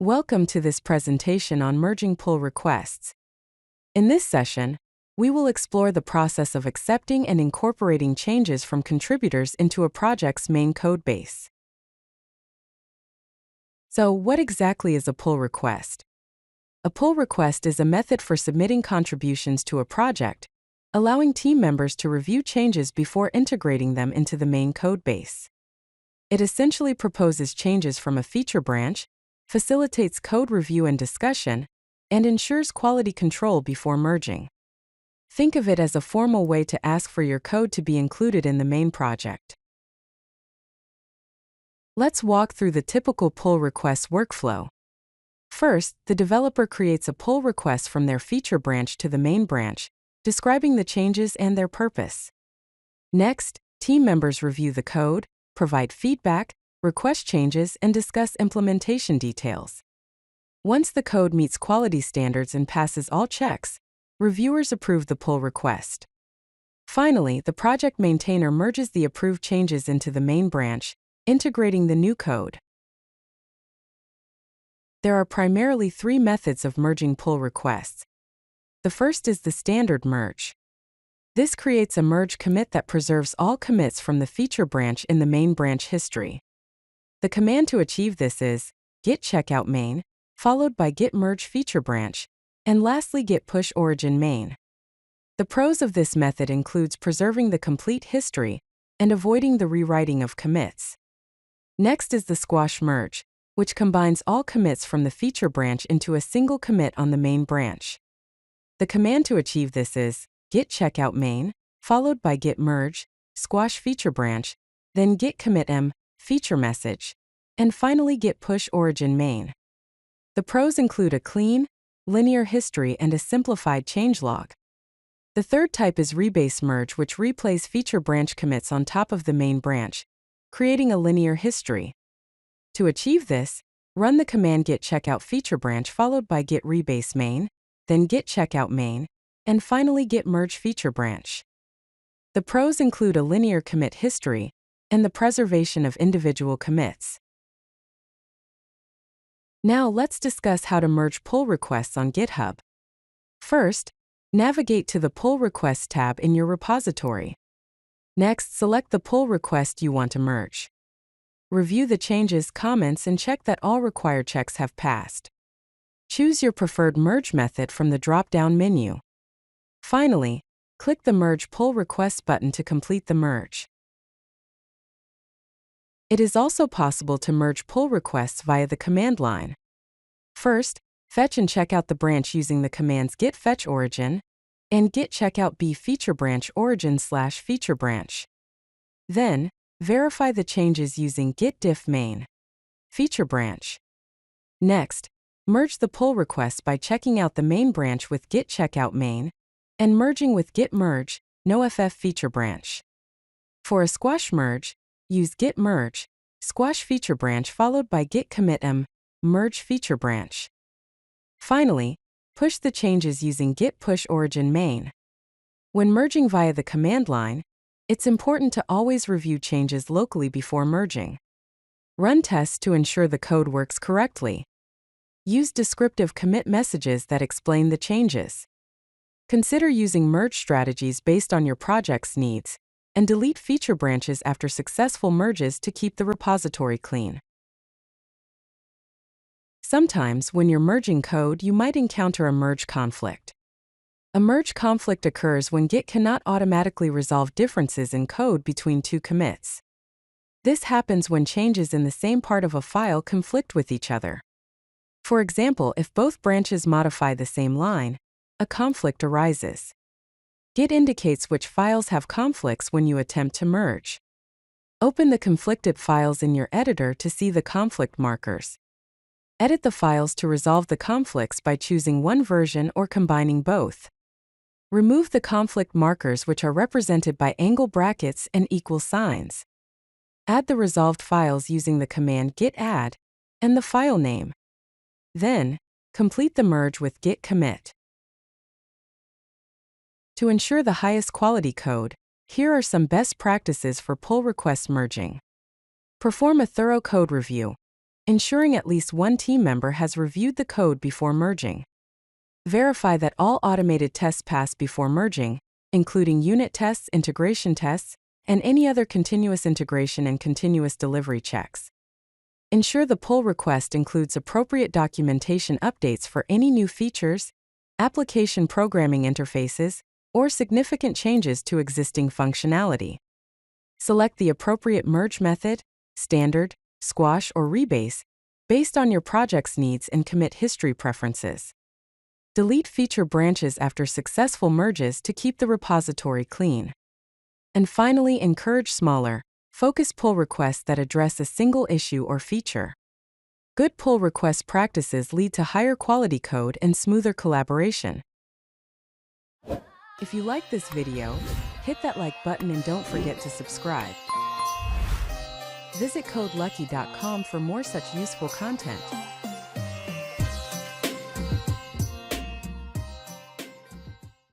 Welcome to this presentation on merging pull requests. In this session, we will explore the process of accepting and incorporating changes from contributors into a project's main code base. So, what exactly is a pull request? A pull request is a method for submitting contributions to a project, allowing team members to review changes before integrating them into the main code base. It essentially proposes changes from a feature branch, facilitates code review and discussion, and ensures quality control before merging. Think of it as a formal way to ask for your code to be included in the main project. Let's walk through the typical pull request workflow. First, the developer creates a pull request from their feature branch to the main branch, describing the changes and their purpose. Next, team members review the code, provide feedback, request changes, and discuss implementation details. Once the code meets quality standards and passes all checks, reviewers approve the pull request. Finally, the project maintainer merges the approved changes into the main branch, integrating the new code. There are primarily three methods of merging pull requests. The first is the standard merge. This creates a merge commit that preserves all commits from the feature branch in the main branch history. The command to achieve this is git checkout main, followed by git merge feature branch, and lastly git push origin main. The pros of this method includes preserving the complete history and avoiding the rewriting of commits. Next is the squash merge, which combines all commits from the feature branch into a single commit on the main branch. The command to achieve this is git checkout main, followed by git merge, squash feature branch, then git commit m, feature message, and finally git push origin main. The pros include a clean, linear history and a simplified changelog. The third type is rebase merge, which replays feature branch commits on top of the main branch, creating a linear history. To achieve this, run the command git checkout feature branch followed by git rebase main, then git checkout main, and finally git merge feature branch. The pros include a linear commit history and the preservation of individual commits. Now let's discuss how to merge pull requests on GitHub. First, navigate to the Pull Requests tab in your repository. Next, select the pull request you want to merge. Review the changes, comments, and check that all required checks have passed. Choose your preferred merge method from the drop-down menu. Finally, click the Merge Pull Requests button to complete the merge. It is also possible to merge pull requests via the command line. First, fetch and check out the branch using the commands git fetch origin and git checkout b feature branch origin/feature branch. Then, verify the changes using git diff main feature branch. Next, merge the pull request by checking out the main branch with git checkout main and merging with git merge noff feature branch. For a squash merge, use git merge squash feature branch followed by git commit m merge feature branch. Finally, push the changes using git push origin main. When merging via the command line, it's important to always review changes locally before merging. Run tests to ensure the code works correctly. Use descriptive commit messages that explain the changes. Consider using merge strategies based on your project's needs, and delete feature branches after successful merges to keep the repository clean. Sometimes, when you're merging code, you might encounter a merge conflict. A merge conflict occurs when Git cannot automatically resolve differences in code between two commits. This happens when changes in the same part of a file conflict with each other. For example, if both branches modify the same line, a conflict arises. Git indicates which files have conflicts when you attempt to merge. Open the conflicted files in your editor to see the conflict markers. Edit the files to resolve the conflicts by choosing one version or combining both. Remove the conflict markers, which are represented by angle brackets and equal signs. Add the resolved files using the command git add and the file name. Then, complete the merge with git commit. To ensure the highest quality code, here are some best practices for pull request merging. Perform a thorough code review. ensuring at least one team member has reviewed the code before merging. Verify that all automated tests pass before merging, including unit tests, integration tests, and any other continuous integration and continuous delivery checks. Ensure the pull request includes appropriate documentation updates for any new features, application programming interfaces, or significant changes to existing functionality. Select the appropriate merge method, standard, squash, or rebase, based on your project's needs and commit history preferences. Delete feature branches after successful merges to keep the repository clean. And finally, encourage smaller, focused pull requests that address a single issue or feature. Good pull request practices lead to higher quality code and smoother collaboration. If you like this video, hit that like button and don't forget to subscribe. Visit codelucky.com for more such useful content.